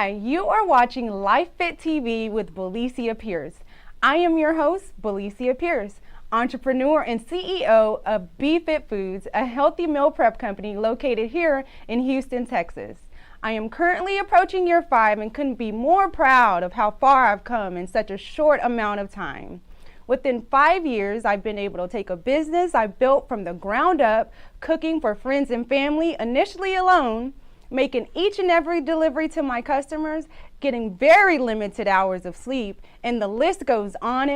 Hi, you are watching Life Fit TV with Billyssia Pierce. I am your host, Billyssia Pierce, entrepreneur and CEO of BeFit Foods, a healthy meal prep company located here in Houston, Texas. I am currently approaching year 5 and couldn't be more proud of how far I've come in such a short amount of time. Within 5 years, I've been able to take a business I built from the ground up, cooking for friends and family, initially alone, making each and every delivery to my customers, getting very limited hours of sleep, and the list goes on,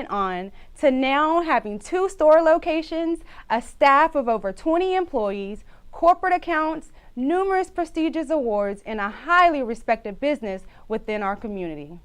to now having 2 store locations, a staff of over 20 employees, corporate accounts, numerous prestigious awards, and a highly respected business within our community.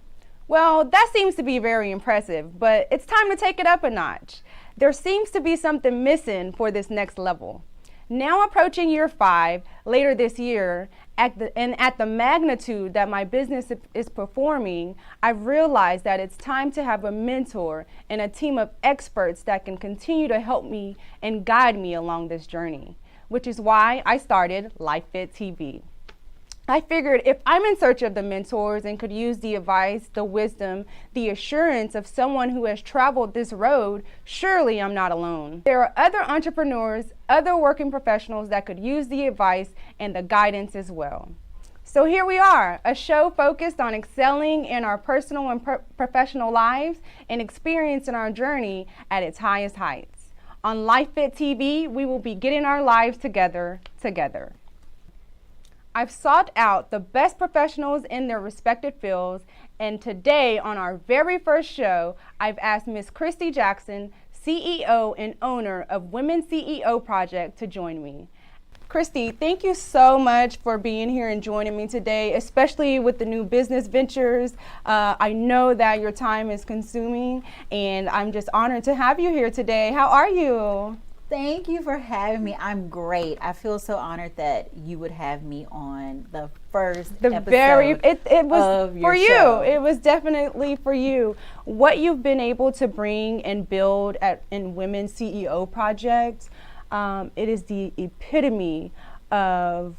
Well, that seems to be very impressive, but it's time to take it up a notch. There seems to be something missing for this next level. Now approaching year 5, later this year, at the magnitude that my business is performing, I've realized that it's time to have a mentor and a team of experts that can continue to help me and guide me along this journey, which is why I started Life Fit TV. I figured if I'm in search of the mentors and could use the advice, the wisdom, the assurance of someone who has traveled this road, surely I'm not alone. There are other entrepreneurs, other working professionals that could use the advice and the guidance as well. So here we are, a show focused on excelling in our personal and professional lives and experiencing our journey at its highest heights. On Life Fit TV, we will be getting our lives together. I've sought out the best professionals in their respective fields, and today on our very first show, I've asked Ms. Kristi Jackson, CEO and owner of Women CEO Project, to join me. Kristi, thank you so much for being here and joining me today, especially with the new business ventures. I know that your time is consuming, and I'm just honored to have you here today. How are you? Thank you for having me. I'm great. I feel so honored that you would have me on the first episode it was of your for you. show. It was definitely for you. What you've been able to bring and build in Women CEO Project, it is the epitome of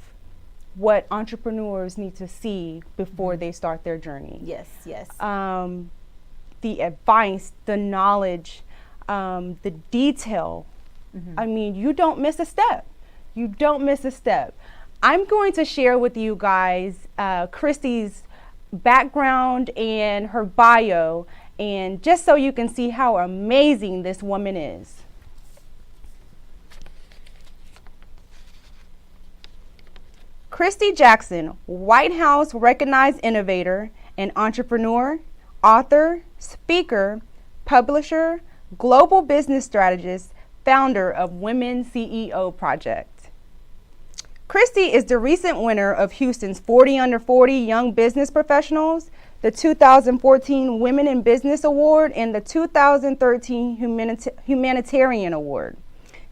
what entrepreneurs need to see before they start their journey. Yes. The advice, the knowledge, the detail. I mean, you don't miss a step. You don't miss a step. I'm going to share with you guys Kristi's background and her bio, and just so you can see how amazing this woman is. Kristi Jackson, White House recognized innovator and entrepreneur, author, speaker, publisher, global business strategist, founder of Women CEO Project. Kristi is the recent winner of Houston's 40 Under 40 Young Business Professionals, the 2014 Women in Business Award, and the 2013 Humanitarian Award.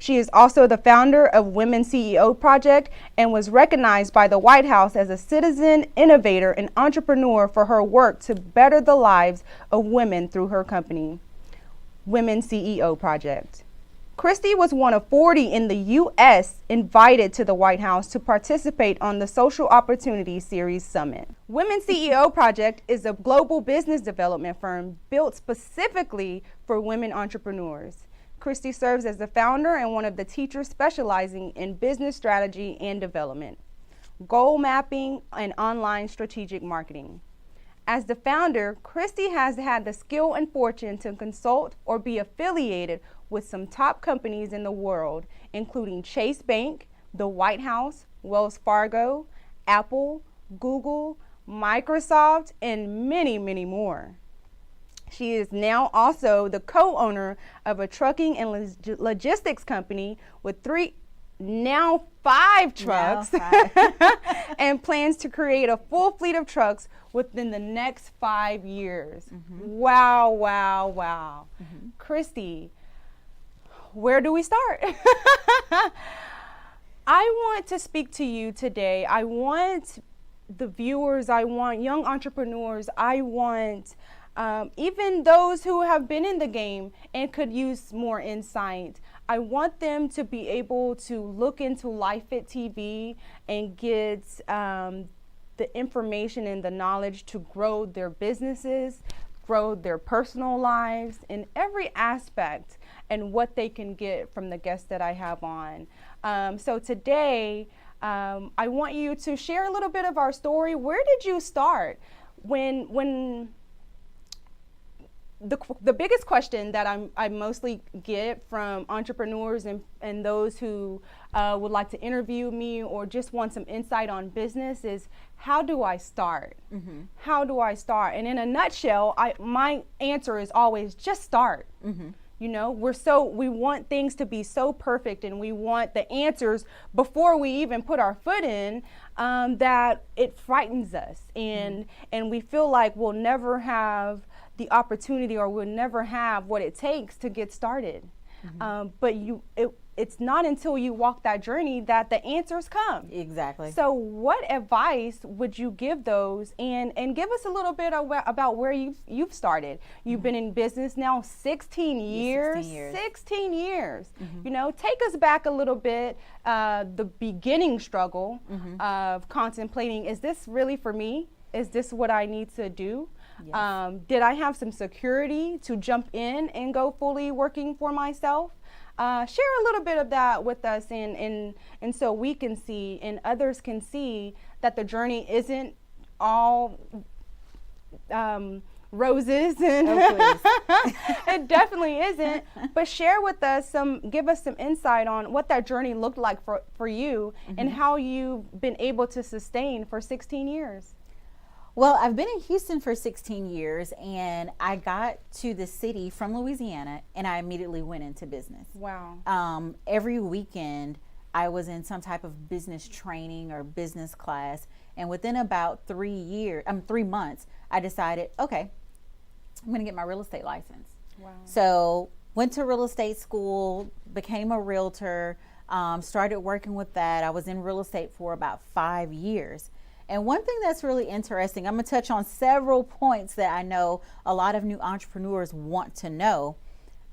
She is also the founder of Women CEO Project and was recognized by the White House as a citizen, innovator, and entrepreneur for her work to better the lives of women through her company, Women CEO Project. Kristi was one of 40 in the U.S. invited to the White House to participate on the Social Opportunity Series Summit. Women CEO Project is a global business development firm built specifically for women entrepreneurs. Kristi serves as the founder and one of the teachers specializing in business strategy and development, goal mapping, and online strategic marketing. As the founder, Kristi has had the skill and fortune to consult or be affiliated with some top companies in the world, including Chase Bank, the White House, Wells Fargo, Apple, Google, Microsoft, and many, many more. She is now also the co-owner of a trucking and logistics company with 5 trucks, and plans to create a full fleet of trucks within the next 5 years. Wow. Kristi, where do we start? I want to speak to you today. I want the viewers, I want young entrepreneurs, I want even those who have been in the game and could use more insight. I want them to be able to look into Life Fit TV and get the information and the knowledge to grow their businesses, grow their personal lives in every aspect, and what they can get from the guests that I have on. So today, I want you to share a little bit of our story. Where did you start? When the biggest question that I mostly get from entrepreneurs and those who would like to interview me or just want some insight on business is, how do I start? Mm-hmm. How do I start? And in a nutshell, my answer is always just start. Mm-hmm. You know, we want things to be so perfect, and we want the answers before we even put our foot in, that it frightens us, and we feel like we'll never have the opportunity, or we'll never have what it takes to get started. Mm-hmm. But it's not until you walk that journey that the answers come. Exactly. So what advice would you give those, and give us a little bit about where you've started? You've been in business now 16 years. 16 years. Mm-hmm. You know, take us back a little bit, the beginning struggle of contemplating, is this really for me? Is this what I need to do? Yes. Did I have some security to jump in and go fully working for myself? Share a little bit of that with us, and so we can see and others can see that the journey isn't all roses, and it definitely isn't. But share with us give us some insight on what that journey looked like for you, and how you've been able to sustain for 16 years. Well, I've been in Houston for 16 years, and I got to the city from Louisiana, and I immediately went into business. Wow. Every weekend, I was in some type of business training or business class, and within about 3 months, I decided, okay, I'm going to get my real estate license. Wow. So went to real estate school, became a realtor, started working with that. I was in real estate for about 5 years. And one thing that's really interesting, I'm going to touch on several points that I know a lot of new entrepreneurs want to know.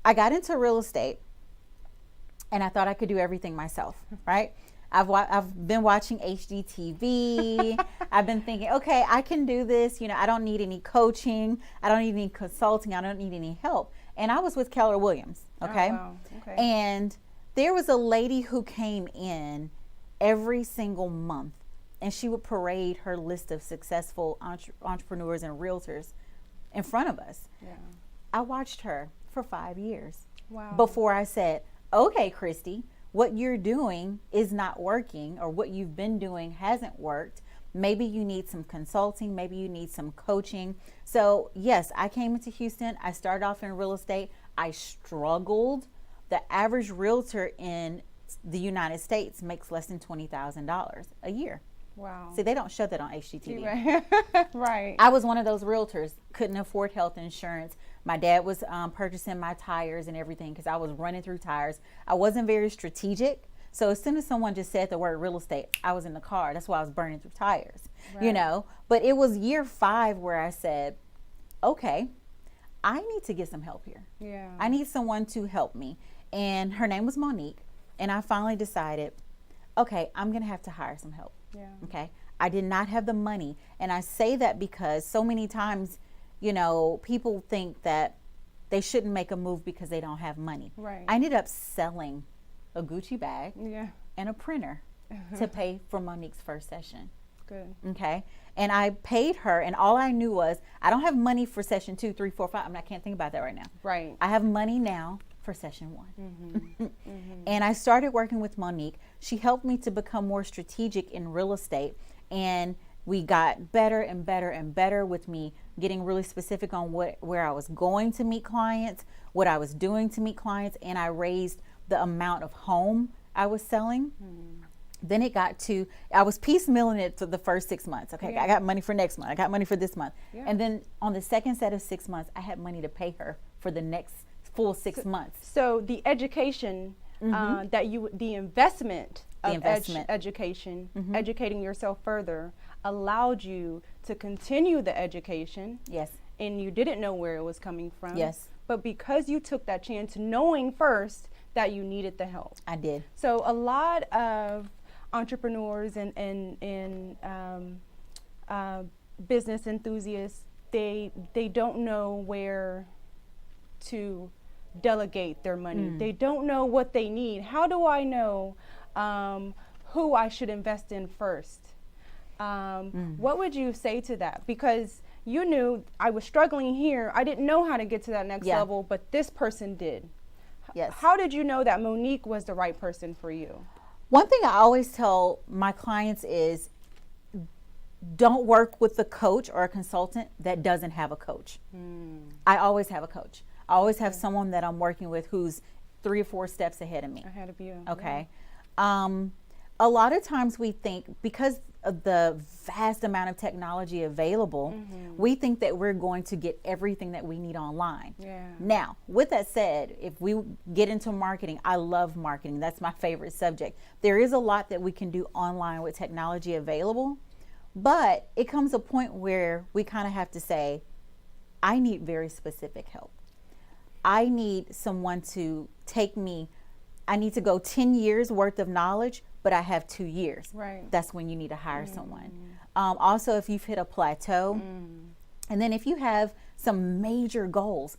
I got into real estate, and I thought I could do everything myself, right? I've been watching HGTV. I've been thinking, okay, I can do this. You know, I don't need any coaching. I don't need any consulting. I don't need any help. And I was with Keller Williams, okay? Oh, wow. Okay. And there was a lady who came in every single month, and she would parade her list of successful entrepreneurs and realtors in front of us. Yeah. I watched her for 5 years. Wow. Before I said, okay, Kristi, what you're doing is not working, or what you've been doing hasn't worked. Maybe you need some consulting. Maybe you need some coaching. So yes, I came into Houston. I started off in real estate. I struggled. The average realtor in the United States makes less than $20,000 a year. Wow. See, they don't show that on HGTV. Right. Right. I was one of those realtors, couldn't afford health insurance. My dad was purchasing my tires and everything because I was running through tires. I wasn't very strategic. So as soon as someone just said the word real estate, I was in the car. That's why I was burning through tires, right. You know. But it was year 5 where I said, okay, I need to get some help here. Yeah. I need someone to help me. And her name was Monique. And I finally decided, okay, I'm going to have to hire some help. Yeah. Okay. I did not have the money. And I say that because so many times, you know, people think that they shouldn't make a move because they don't have money. Right. I ended up selling a Gucci bag Yeah. and a printer to pay for Monique's first session. Good. Okay. And I paid her, and all I knew was I don't have money for session 2, 3, 4, 5. I can't think about that right now. Right. I have money now for session 1. Mm-hmm. Mm-hmm. And I started working with Monique. She helped me to become more strategic in real estate, and we got better and better and better with me getting really specific on where I was going to meet clients, what I was doing to meet clients, and I raised the amount of home I was selling. Mm-hmm. Then it got to, I was piecemealing it for the first 6 months. Okay, yeah. I got money for next month. I got money for this month. Yeah. And then on the second set of 6 months, I had money to pay her for the next full 6 months. So the education, the investment of education, educating yourself further, allowed you to continue the education. Yes. And you didn't know where it was coming from. Yes. But because you took that chance, knowing first that you needed the help. I did. So a lot of entrepreneurs and business enthusiasts, they don't know where to delegate their money. They don't know what they need. How do I know who I should invest in first? What would you say to that? Because you knew I was struggling here. I didn't know how to get to that next level, but this person did. Yes. How did you know that Monique was the right person for you? One thing I always tell my clients is don't work with a coach or a consultant that doesn't have a coach. I always have a coach. I always have someone that I'm working with who's 3 or 4 steps ahead of me. Ahead of you. Okay. Yeah. A lot of times we think, because of the vast amount of technology available, we think that we're going to get everything that we need online. Yeah. Now, with that said, if we get into marketing, I love marketing. That's my favorite subject. There is a lot that we can do online with technology available, but it comes a point where we kind of have to say, I need very specific help. I need someone to take me. I need to go 10 years worth of knowledge, but I have 2 years. Right. That's when you need to hire someone. Also, if you've hit a plateau, and then if you have some major goals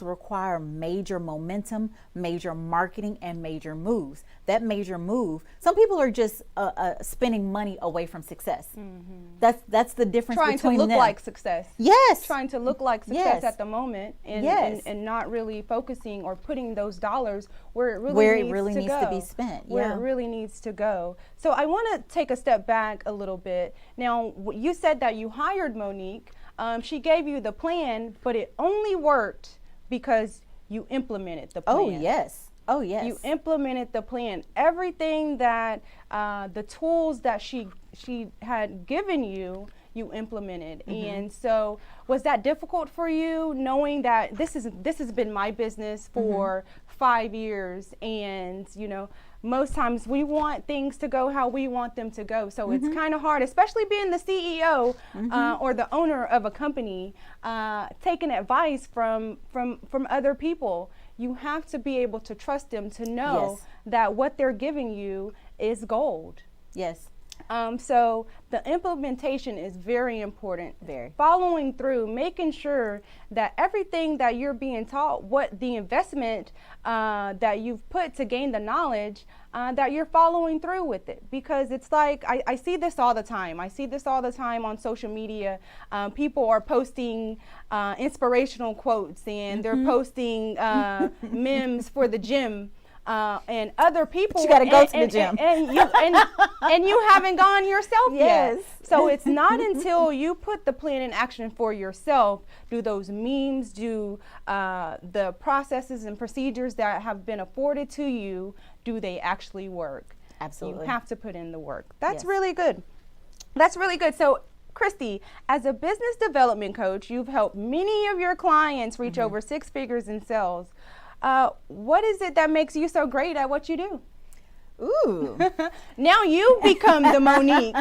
require major momentum, major marketing, and major moves. That major move, some people are just spending money away from success. That's the difference Trying between to look them. like success. Yes. Trying to look like success at the moment, and, Yes. and not really focusing or putting those dollars where it really needs to be spent. Where it really needs to go. So I want to take a step back a little bit. Now, you said that you hired Monique. She gave you the plan, but it only worked because you implemented the plan. Oh, yes. Oh, yes. You implemented the plan. Everything that the tools that she had given you, you implemented. And so, was that difficult for you, knowing that this has been my business for 5 years, and most times we want things to go how we want them to go. So it's kind of hard, especially being the CEO or the owner of a company, taking advice from other people. You have to be able to trust them to know that what they're giving you is gold. Yes. So the implementation is very important. Very. Following through, making sure that everything that you're being taught, what the investment that you've put to gain the knowledge, that you're following through with it. Because it's like, I see this all the time. I see this all the time on social media. People are posting inspirational quotes, and they're posting memes for the gym. And other people, you got to go to the gym, and you haven't gone yourself yet. So it's not until you put the plan in action for yourself, do those memes, do the processes and procedures that have been afforded to you, do they actually work? Absolutely. You have to put in the work. That's really good. That's really good. So, Kristi, as a business development coach, you've helped many of your clients reach over 6 figures in sales. What is it that makes you so great at what you do? Ooh. Now you become the Monique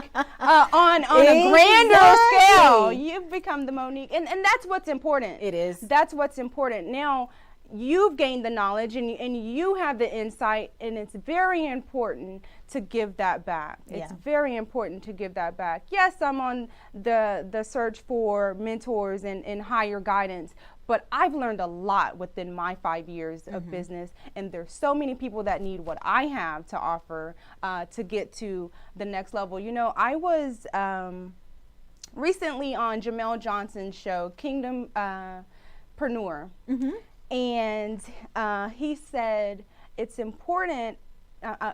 on a grander scale. You've become the Monique. And that's what's important. It is. That's what's important. Now you've gained the knowledge and you have the insight, and it's very important to give that back. It's very important to give that back. Yes, I'm on the search for mentors and higher guidance, but I've learned a lot within my 5 years of business, and there's so many people that need what I have to offer to get to the next level. I was recently on Jamel Johnson's show, Kingdompreneur, and he said it's important.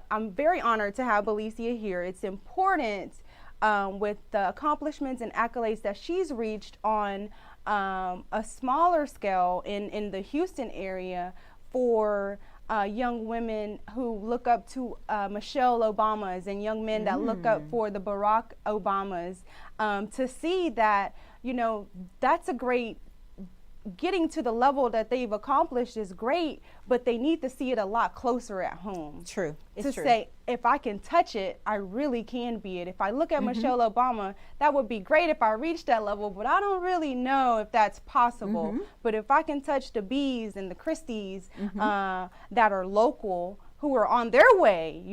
I'm very honored to have Billyssia here. It's important with the accomplishments and accolades that she's reached on a smaller scale in the Houston area for young women who look up to Michelle Obamas, and young men that look up for the Barack Obamas, to see that, that's a great, getting to the level that they've accomplished is great, but they need to see it a lot closer at home. True. It's true. Say, if I can touch it, I really can be it. If I look at Michelle Obama, that would be great if I reached that level, but I don't really know if that's possible. But if I can touch the B's and the Kristis that are local, who are on their way,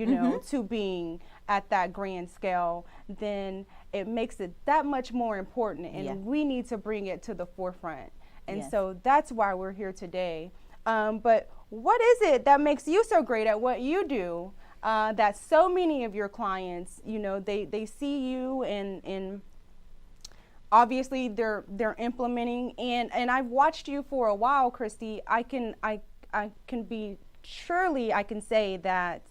to being at that grand scale, then it makes it that much more important, and Yeah. we need to bring it to the forefront. And Yes. so that's why we're here today. But what is it that makes you so great at what you do, that so many of your clients, you know, they see you and obviously they're implementing, and I've watched you for a while, Kristi. I can say that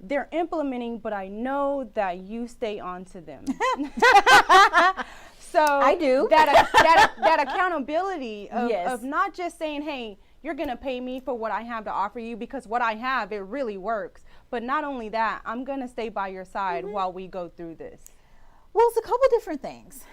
they're implementing, but I know that you stay on to them. So I do. that accountability of, Yes. of not just saying, hey, you're going to pay me for what I have to offer you, because what I have, it really works. But not only that, I'm going to stay by your side while we go through this. Well, it's a couple different things.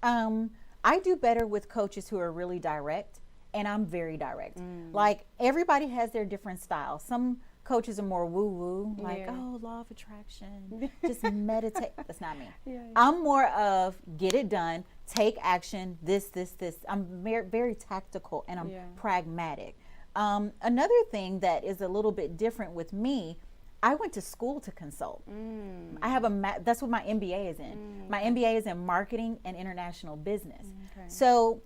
I do better with coaches who are really direct, and I'm very direct. Like, everybody has their different styles. Some coaches are more woo-woo, like, Yeah. oh, law of attraction, just meditate. That's not me. Yeah. I'm more of get it done, take action, this. I'm very tactical, and I'm Yeah. pragmatic. Another thing that is a little bit different with me, I went to school to consult. I have that's what my MBA is in. My MBA is in marketing and international business. Okay. So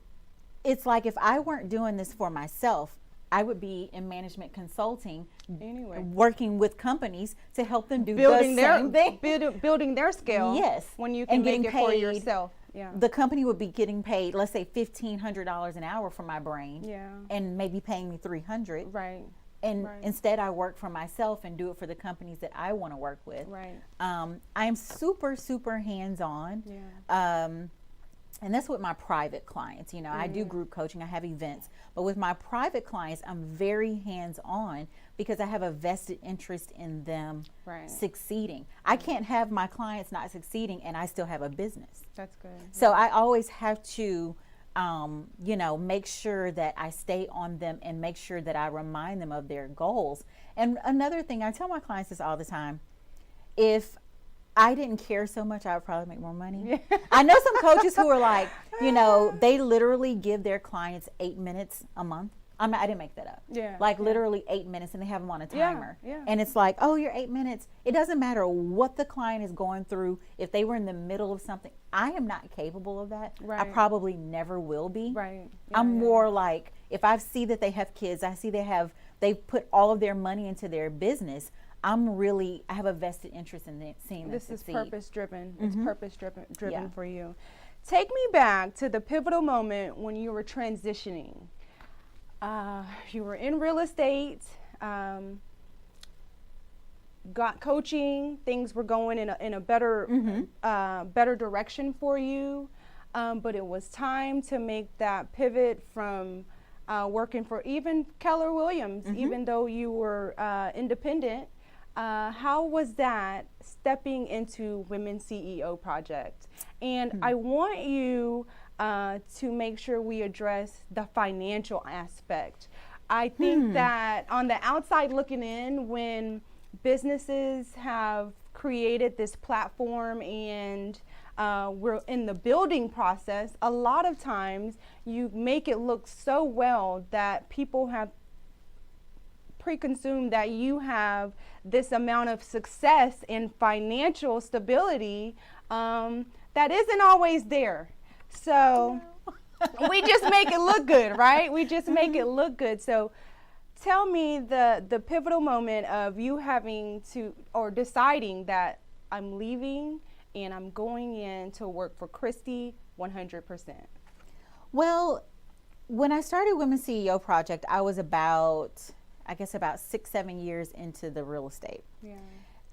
it's like, if I weren't doing this for myself, I would be in management consulting, Anyway. working with companies to help them do Building the their same thing. building their scale. Yes. When you And can make getting it for paid. yourself. Yeah. The company would be getting paid, let's say $1,500 an hour for my brain, Yeah. and maybe paying me $300. Right. And Right. instead, I work for myself and do it for the companies that I want to work with. Right. I'm super hands-on. Yeah. And that's with my private clients. You know, I do group coaching, I have events, but with my private clients, I'm very hands-on because I have a vested interest in them Right. succeeding. I can't have my clients not succeeding and I still have a business. That's good. So I always have to, make sure that I stay on them and make sure that I remind them of their goals. And another thing, I tell my clients this all the time: if I didn't care so much, I would probably make more money. I know some coaches who are like, they literally give their clients 8 minutes a month. I didn't make that up. Yeah. Like literally 8 minutes, and they have them on a timer. Yeah. And it's like, oh, you're 8 minutes. It doesn't matter what the client is going through. If they were in the middle of something, I am not capable of that. I Right. probably never will be. Right. I'm more like, if I see that they have kids, I see they've put all of their money into their business, I have a vested interest in seeing them This is succeed. purpose driven. It's purpose driven Yeah. for you. Take me back to the pivotal moment when you were transitioning. You were in real estate, got coaching, things were going in a better better direction for you, but it was time to make that pivot from working for even Keller Williams, even though you were independent. How was that stepping into Women's CEO Project? And I want you to make sure we address the financial aspect. I think that on the outside looking in, when businesses have created this platform and we're in the building process, a lot of times you make it look so well that people have preconceived that you have this amount of success and financial stability that isn't always there. So we just make it look good, right? We just make it look good. So tell me the pivotal moment of you having to, or deciding that I'm leaving and I'm going in to work for Kristi 100%. Well, when I started Women's CEO Project, I was about 6-7 years into the real estate. Yeah.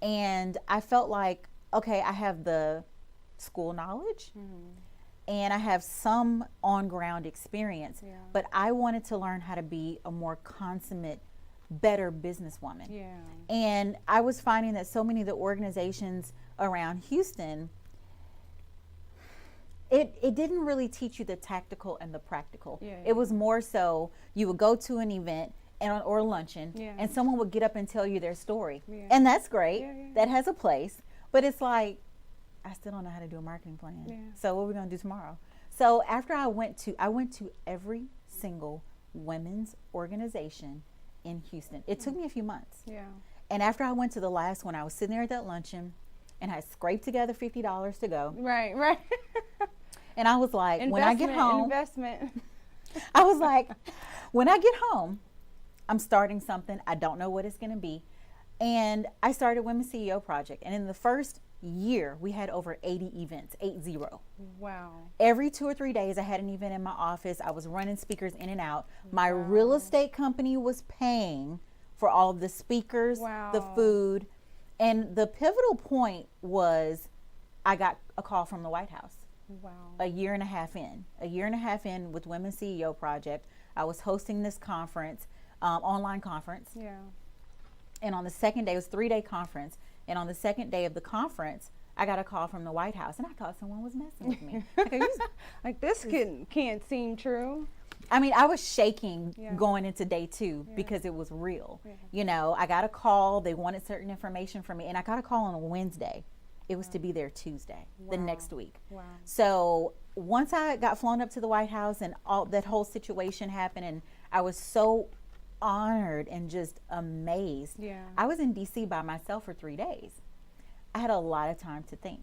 And I felt like, okay, I have the school knowledge and I have some on-ground experience, but I wanted to learn how to be a more consummate, better businesswoman. Yeah. And I was finding that so many of the organizations around Houston, it didn't really teach you the tactical and the practical. It was more so you would go to an event or a luncheon, and someone would get up and tell you their story. And that's great. That has a place. But it's like, I still don't know how to do a marketing plan. So what are we going to do tomorrow? So after I went to every single women's organization in Houston. It took me a few months. And after I went to the last one, I was sitting there at that luncheon, and I scraped together $50 to go. Right, right. And I was like, when I get home, investment. I was like, when I get home, I'm starting something. I don't know what it's going to be. And I started Women's CEO Project. And in the first year, we had over 80 events, 80. Wow. Every 2 or 3 days, I had an event in my office. I was running speakers in and out. My real estate company was paying for all the speakers, the food. And the pivotal point was I got a call from the White House. Wow. A year and a half in with Women's CEO Project, I was hosting this conference, online conference. Yeah. And on the second day, it was a 3-day conference. And on the second day of the conference, I got a call from the White House, and I thought someone was messing with me. Like, this can't seem true. I mean, I was shaking going into day 2 because it was real. Yeah. You know, I got a call. They wanted certain information from me, and I got a call on a Wednesday. It was to be there Tuesday, the next week. Wow. So once I got flown up to the White House and all that whole situation happened, and I was so honored and just amazed. Yeah. I was in DC by myself for 3 days. I had a lot of time to think.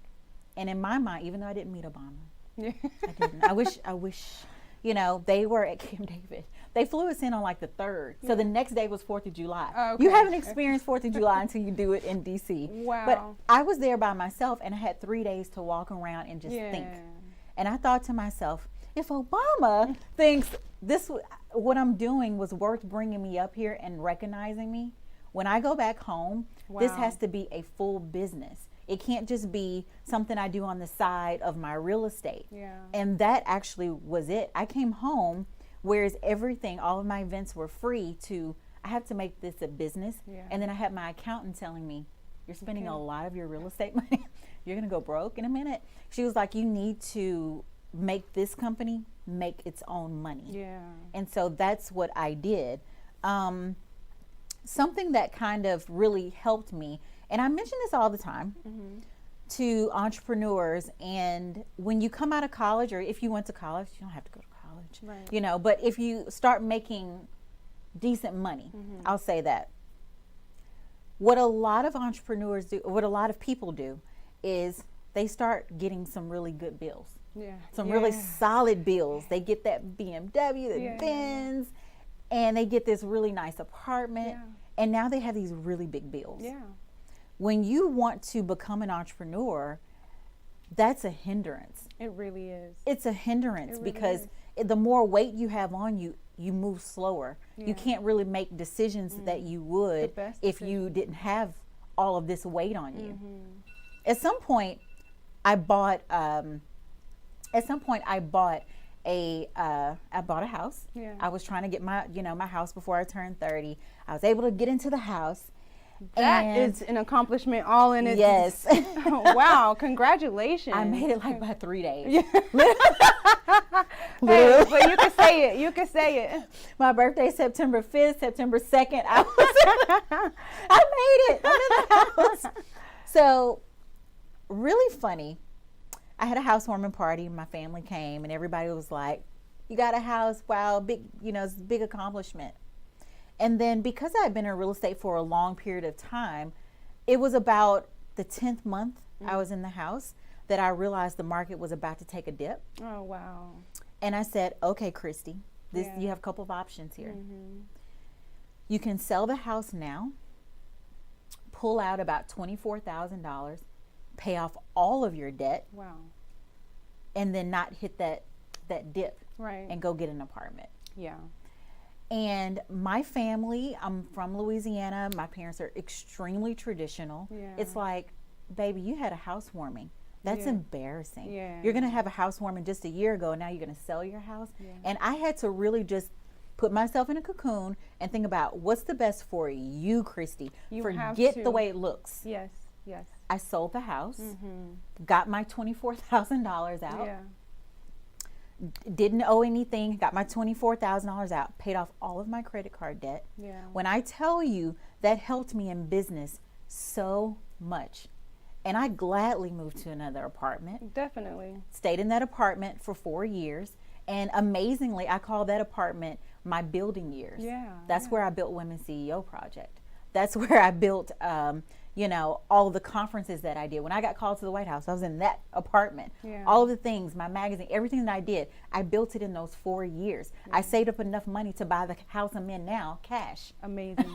And in my mind, even though I didn't meet Obama, I didn't. I wish, you know, they were at Camp David. They flew us in on like the 3rd. So the next day was 4th of July. Oh, okay. You haven't experienced 4th of July until you do it in DC. Wow. But I was there by myself, and I had 3 days to walk around and just think. And I thought to myself, if Obama thinks what I'm doing was worth bringing me up here and recognizing me, when I go back home, this has to be a full business. It can't just be something I do on the side of my real estate. Yeah. And that actually was it. I came home, whereas everything, all of my events were free, to I have to make this a business. Yeah. And then I had my accountant telling me, you're spending a lot of your real estate money. You're going to go broke in a minute. She was like, you need to make this company make its own money. Yeah. And so that's what I did. Something that kind of really helped me, and I mention this all the time to entrepreneurs, and when you come out of college, or if you went to college, you don't have to go to college, right. you know, but if you start making decent money, I'll say that. What a lot of entrepreneurs do, what a lot of people do, is they start getting some really good bills. Yeah. Some really solid bills. They get that BMW, the Benz, and they get this really nice apartment, and now they have these really big bills. Yeah. When you want to become an entrepreneur, that's a hindrance. It really is. It's a hindrance It really because the more weight you have on you, you move slower. Yeah. You can't really make decisions that you would if you didn't have all of this weight on you. At some point, I bought a house. Yeah. I was trying to get my house before I turned 30. I was able to get into the house. That is an accomplishment all in it. Yes. Wow, congratulations. I made it like by 3 days. Hey, but you can say it. You can say it. My birthday, September 5th, September 2nd. I made it. I'm in the house. So, really funny. I had a housewarming party. My family came, and everybody was like, "You got a house? Wow, big! It's a big accomplishment." And then because I had been in real estate for a long period of time, it was about the 10th month I was in the house that I realized the market was about to take a dip. Oh, wow. And I said, okay, Kristi, you have a couple of options here. You can sell the house now, pull out about $24,000, pay off all of your debt. Wow. And then not hit that dip. Right. And go get an apartment. Yeah. And my family, I'm from Louisiana. My parents are extremely traditional. Yeah. It's like, baby, you had a housewarming. That's embarrassing. Yeah. You're going to have a housewarming just a year ago, and now you're going to sell your house. Yeah. And I had to really just put myself in a cocoon and think about what's the best for you, Kristi. Forget the way it looks. Yes, yes. I sold the house, got my $24,000 out. Yeah. Didn't owe anything, got my $24,000 out, paid off all of my credit card debt. Yeah. When I tell you that helped me in business so much. And I gladly moved to another apartment. Definitely. Stayed in that apartment for 4 years. And amazingly, I call that apartment my building years. Yeah. That's where I built Women's CEO Project. That's where I built, you know, all of the conferences that I did. When I got called to the White House, I was in that apartment. Yeah. All of the things, my magazine, everything that I did, I built it in those 4 years. I saved up enough money to buy the house I'm in now, cash. Amazing.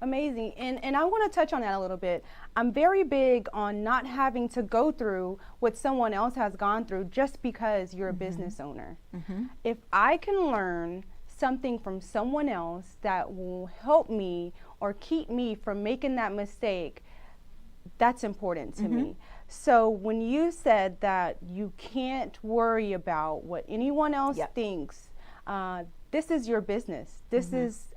Amazing. And I want to touch on that a little bit. I'm very big on not having to go through what someone else has gone through just because you're a business owner. If I can learn something from someone else that will help me or keep me from making that mistake, that's important to me. So when you said that you can't worry about what anyone else thinks, this is your business. This is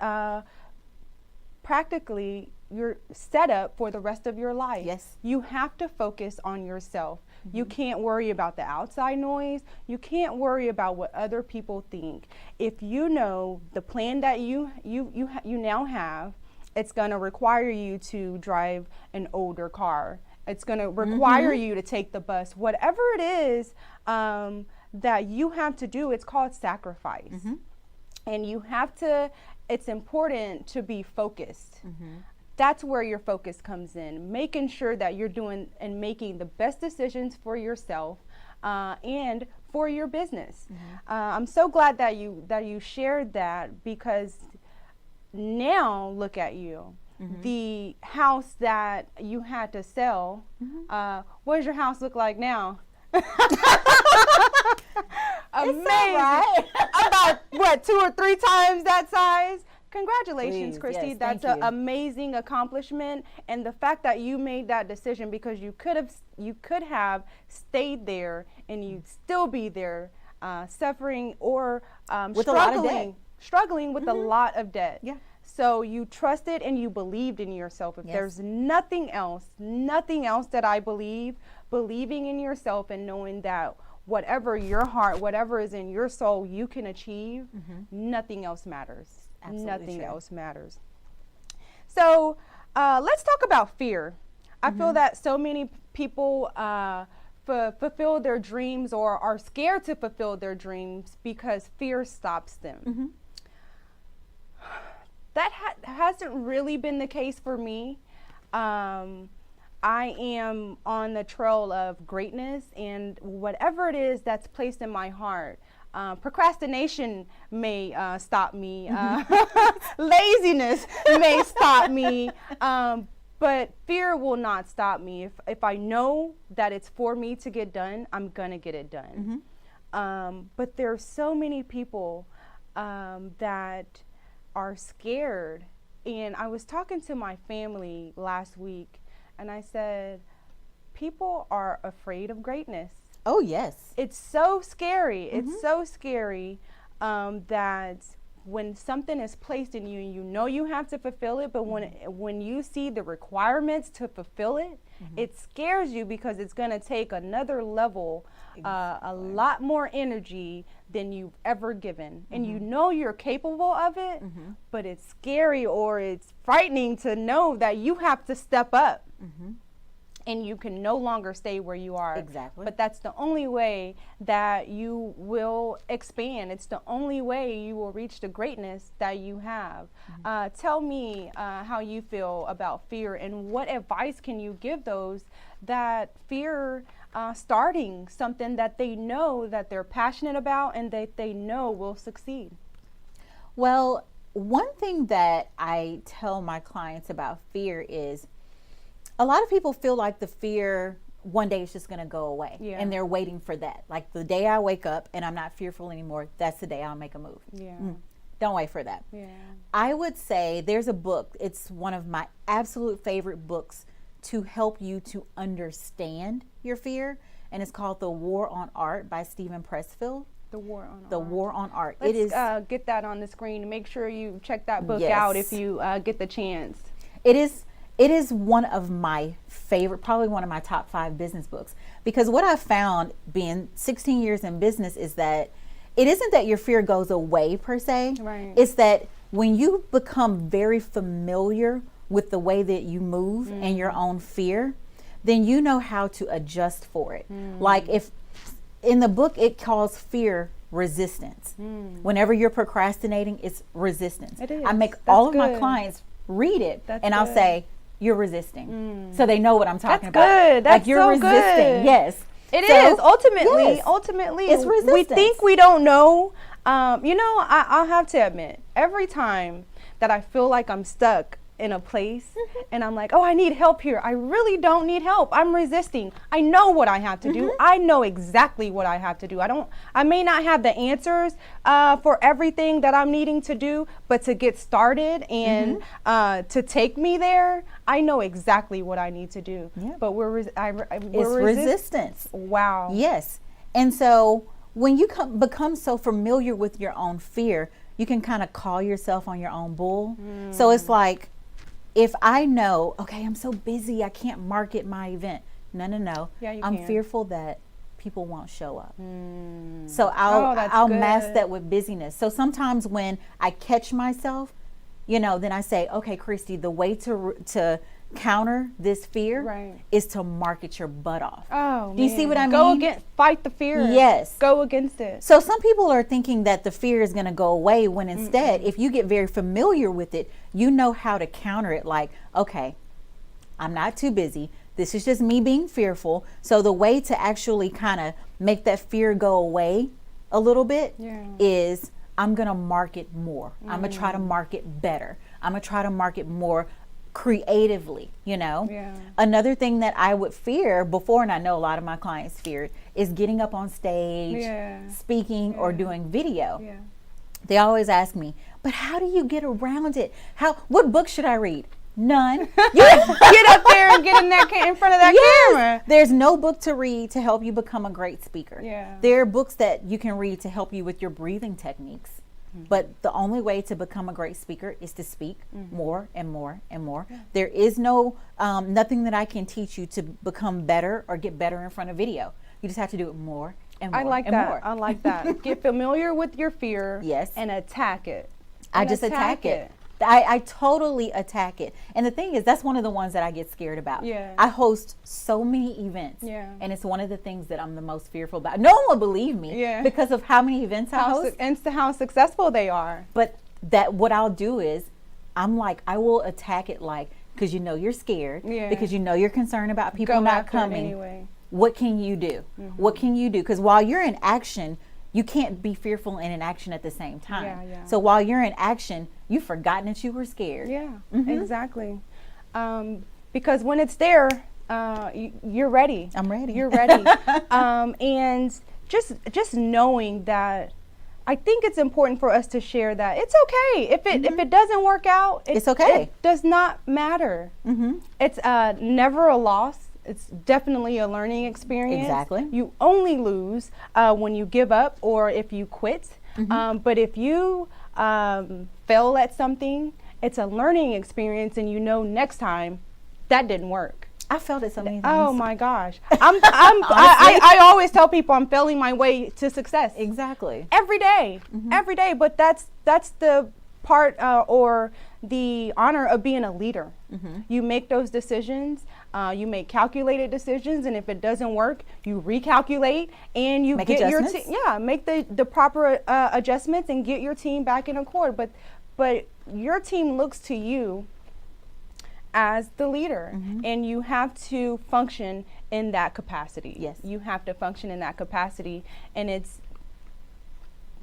practically your setup for the rest of your life. Yes. You have to focus on yourself. You can't worry about the outside noise. You can't worry about what other people think. If you know the plan that you now have, it's going to require you to drive an older car. It's going to require you to take the bus. Whatever it is that you have to do, it's called sacrifice. And you have to, it's important to be focused. That's where your focus comes in, making sure that you're doing and making the best decisions for yourself and for your business. I'm so glad that you shared that, because now look at you. The house that you had to sell, what does your house look like now? Amazing. Right. About what, 2 or 3 times that size? Congratulations, Please, Kristi. yes, That's thank an you. amazing accomplishment, and the fact that you made that decision, because you could have stayed there and you'd still be there, suffering or With a lot of debt. struggling with a lot of debt. Yeah. So you trusted and you believed in yourself. If there's nothing else that I believing in yourself and knowing that whatever your heart, whatever is in your soul, you can achieve, nothing else matters. Absolutely Nothing true. else matters. So let's talk about fear. I feel that so many people fulfill their dreams or are scared to fulfill their dreams because fear stops them. That hasn't really been the case for me. I am on the trail of greatness, and whatever it is that's placed in my heart, procrastination may stop me, laziness may stop me, but fear will not stop me. If I know that it's for me to get done, I'm gonna get it done. But there's so many people that are scared, and I was talking to my family last week, and I said, people are afraid of greatness. Oh, yes. It's so scary. It's so scary that when something is placed in you and you know you have to fulfill it, but when you see the requirements to fulfill it, it scares you, because it's going to take another level, a lot more energy than you've ever given. And you know you're capable of it, but it's scary or it's frightening to know that you have to step up. And you can no longer stay where you are. Exactly. But that's the only way that you will expand. It's the only way you will reach the greatness that you have. Tell me how you feel about fear, and what advice can you give those that fear starting something that they know that they're passionate about and that they know will succeed? Well, one thing that I tell my clients about fear is, a lot of people feel like the fear one day is just going to go away, and they're waiting for that. Like, the day I wake up and I'm not fearful anymore, that's the day I'll make a move. Don't wait for that. I would say there's a book. It's one of my absolute favorite books to help you to understand your fear, and it's called The War on Art by Stephen Pressfield. The War on Art. The War on Art. Let's it is get that on the screen. Make sure you check that book Yes. out if you get the chance. It is one of my favorite, probably one of my top 5 business books, because what I've found being 16 years in business is that it isn't that your fear goes away per se. Right. It's that when you become very familiar with the way that you move and your own fear, then you know how to adjust for it. Like, if in the book it calls fear resistance. Whenever you're procrastinating, it's resistance. It is. I make That's all of my good. clients read it, That's and I'll good. say, you're resisting. So they know what I'm talking That's about. good. That's like you're so resisting. good. Yes. It So, is. Ultimately, yes, ultimately, it's we resistance. think we don't know. I'll have to admit, every time that I feel like I'm stuck in a place and I'm like, oh, I need help here. I really don't need help. I'm resisting. I know what I have to do. I know exactly what I have to do. I may not have the answers for everything that I'm needing to do, but to get started and to take me there, I know exactly what I need to do. Yeah. But it's resistance. Wow. Yes. And so when you become so familiar with your own fear, you can kind of call yourself on your own bull. So it's like, if I know, okay, I'm so busy, I can't market my event. No. Yeah, you I'm can. fearful that people won't show up. So I'll mask that with busyness. So sometimes when I catch myself, then I say, okay, Kristi, the way to counter this fear is to market your butt off. Oh, do you see what I mean? Go against, fight the fear. Yes. Go against it. So some people are thinking that the fear is going to go away when instead, if you get very familiar with it, you know how to counter it. Like, okay, I'm not too busy. This is just me being fearful. So the way to actually kind of make that fear go away a little bit is I'm going to market more. I'm going to try to market better. I'm going to try to market more creatively, Another thing that I would fear before, and I know a lot of my clients feared, is getting up on stage, speaking or doing video. They always ask me, but how do you get around it? What book should I read? None. Get up there and get in front of that camera. There's no book to read to help you become a great speaker. Yeah. There are books that you can read to help you with your breathing techniques. But the only way to become a great speaker is to speak more and more and more. There is no nothing that I can teach you to become better or get better in front of video. You just have to do it more and more. I like and that. more. I like that. Get familiar with your fear. Yes. And attack it. I just attack it. I totally attack it. And the thing is, that's one of the ones that I get scared about. Yeah. I host so many events. Yeah. And it's one of the things that I'm the most fearful about. No one will believe me because of how many events I host. And how successful they are. But what I'll do is, I will attack it because you're scared. Yeah. Because you're concerned about people not coming. Anyway. What can you do? What can you do? Because while you're in action, you can't be fearful and in action at the same time. So while you're in action, you've forgotten that you were scared. Yeah, exactly. Because when it's there, you're ready. I'm ready. You're ready. And just knowing that, I think it's important for us to share that it's okay if it doesn't work out. It's okay. It does not matter. It's never a loss. It's definitely a learning experience. Exactly. You only lose when you give up or if you quit. But if you fail at something, it's a learning experience, and next time that didn't work. I felt it so many times. Oh my gosh! I always tell people I'm failing my way to success. Exactly. Every day, every day. But that's the part or the honor of being a leader. You make those decisions. You make calculated decisions, and if it doesn't work, you recalculate and you make get adjustments. make the proper adjustments and get your team back in accord. But your team looks to you as the leader, and you have to function in that capacity. Yes, you have to function in that capacity, and it's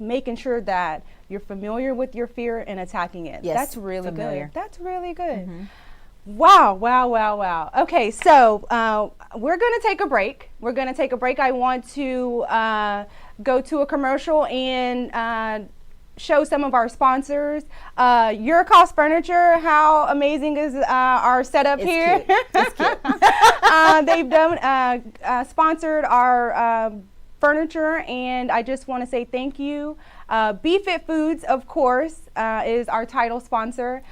making sure that you're familiar with your fear and attacking it. Yes, that's really familiar. good. That's really good. Wow. Okay, so we're going to take a break. I want to go to a commercial and show some of our sponsors. Your Cost Furniture, how amazing is our setup here? Cute. It's cute. They've sponsored our furniture, and I just want to say thank you. BFit Foods, of course, is our title sponsor.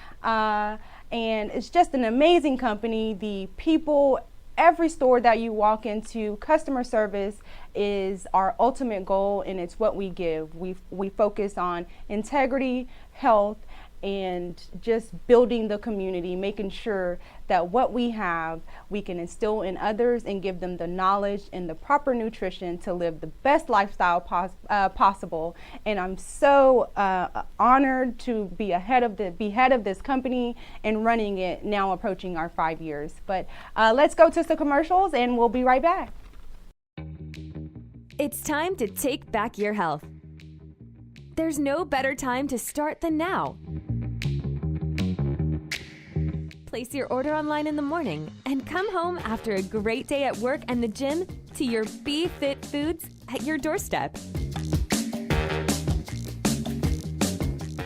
And it's just an amazing company. The people, every store that you walk into, customer service is our ultimate goal, and it's what we give. We focus on integrity, health, and just building the community, making sure that what we have, we can instill in others and give them the knowledge and the proper nutrition to live the best lifestyle possible. And I'm so honored to be head of this company and running it, now approaching our 5 years. But let's go to some commercials and we'll be right back. It's time to take back your health. There's no better time to start than now. Place your order online in the morning and come home after a great day at work and the gym to your BeFit Foods at your doorstep.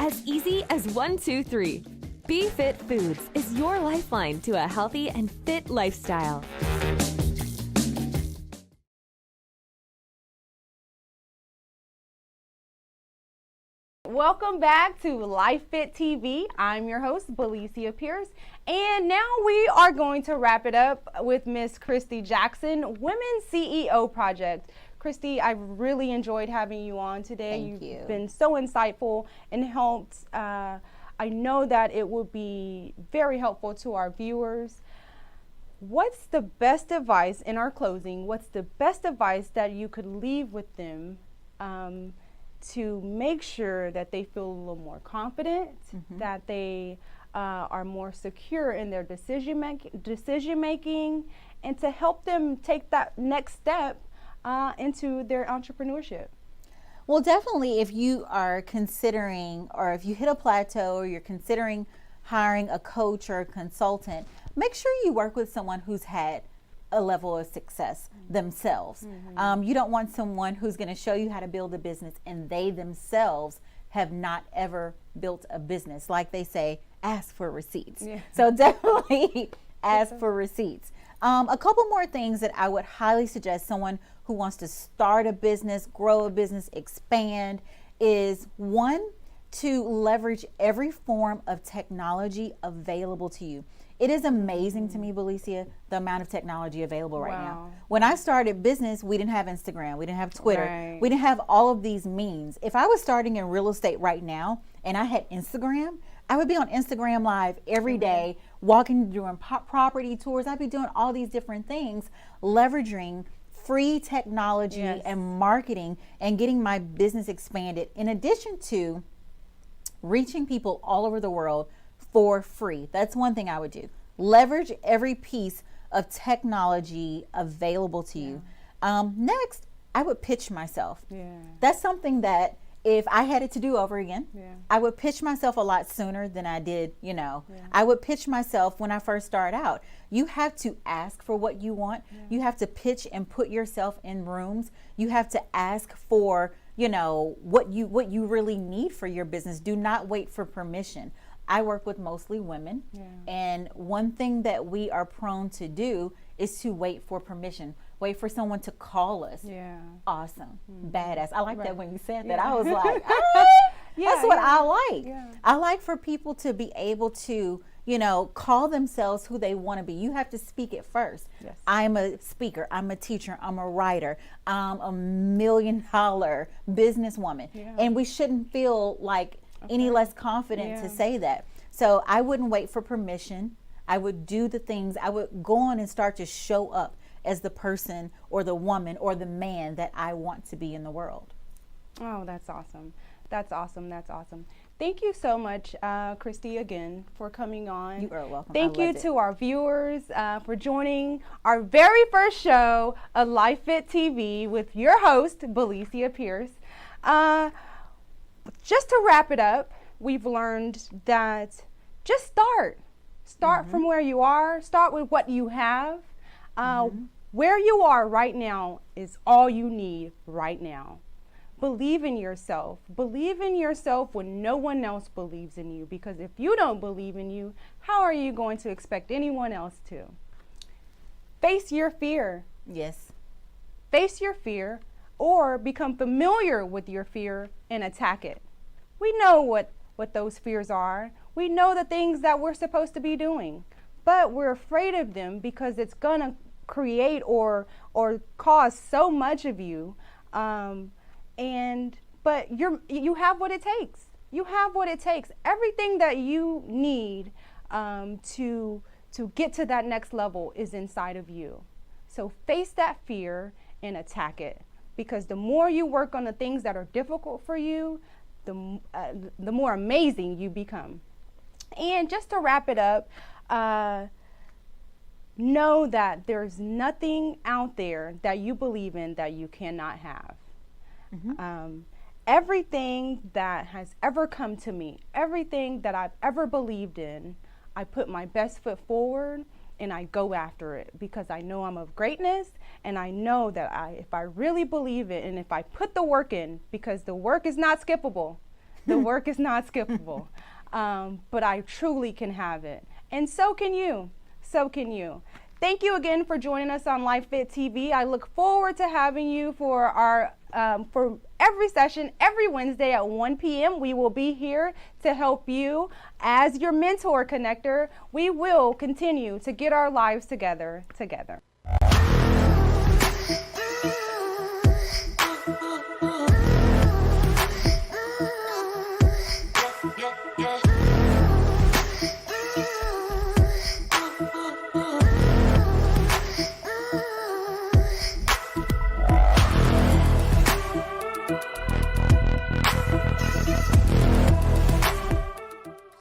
As easy as 1, 2, 3. BeFit Foods is your lifeline to a healthy and fit lifestyle. Welcome back to Life Fit TV. I'm your host, Billyssia Pierce, and now we are going to wrap it up with Miss Kristi Jackson, Women's CEO Project. Kristi, I've really enjoyed having you on today. Thank you. You've been so insightful and helped. I know that it will be very helpful to our viewers. What's the best advice in our closing? What's the best advice that you could leave with them to make sure that they feel a little more confident, that they are more secure in their decision making, and to help them take that next step into their entrepreneurship? Well, definitely, if you are considering, or if you hit a plateau, or you're considering hiring a coach or a consultant, make sure you work with someone who's had a level of success themselves. You don't want someone who's going to show you how to build a business and they themselves have not ever built a business. Like they say, ask for receipts. Yeah. So definitely ask for receipts. A couple more things that I would highly suggest someone who wants to start a business, grow a business, expand is, one, to leverage every form of technology available to you. It is amazing to me, Billyssia, the amount of technology available right now. When I started business, we didn't have Instagram, we didn't have Twitter, we didn't have all of these means. If I was starting in real estate right now and I had Instagram, I would be on Instagram Live every day, walking, doing property tours. I'd be doing all these different things, leveraging free technology and marketing and getting my business expanded, in addition to reaching people all over the world for free. That's one thing I would do. Leverage every piece of technology available to you. Next, I would pitch myself. That's something that if I had it to do over again, I would pitch myself a lot sooner than I did, I would pitch myself when I first started out. You have to ask for what you want. You have to pitch and put yourself in rooms. You have to ask for, what you really need for your business. Do not wait for permission. I work with mostly women, and one thing that we are prone to do is to wait for permission, wait for someone to call us. Awesome, badass. I like that when you said that. I was like, that's what I like. I like for people to be able to, call themselves who they want to be. You have to speak it first. I'm a speaker, I'm a teacher, I'm a writer, I'm a $1 million businesswoman, and we shouldn't feel like any less confident to say that. So I wouldn't wait for permission. I would do the things. I would go on and start to show up as the person or the woman or the man that I want to be in the world. Oh, that's awesome. That's awesome. That's awesome. Thank you so much, Kristi, again, for coming on. You are welcome. Thank you to our viewers for joining our very first show of Life Fit TV with your host, Billyssia Pierce. Just to wrap it up, we've learned that just start from where you are, start with what you have. Where you are right now is all you need right now. Believe in yourself. Believe in yourself when no one else believes in you, because if you don't believe in you, how are you going to expect anyone else to? Face your fear. Yes. Face your fear, or become familiar with your fear and attack it. We know what those fears are. We know the things that we're supposed to be doing, but we're afraid of them because it's gonna create or cause so much of you. But you have what it takes. You have what it takes. Everything that you need to get to that next level is inside of you. So face that fear and attack it, because the more you work on the things that are difficult for you, the more amazing you become. And just to wrap it up, know that there's nothing out there that you believe in that you cannot have. Everything that has ever come to me, everything that I've ever believed in, I put my best foot forward and I go after it, because I know I'm of greatness, and I know that if I really believe it and if I put the work in, because the work is not skippable, the work is not skippable, but I truly can have it. And so can you. So can you. Thank you again for joining us on Life Fit TV. I look forward to having you for our for every session, every Wednesday at 1 p.m. We will be here to help you as your mentor connector. We will continue to get our lives together.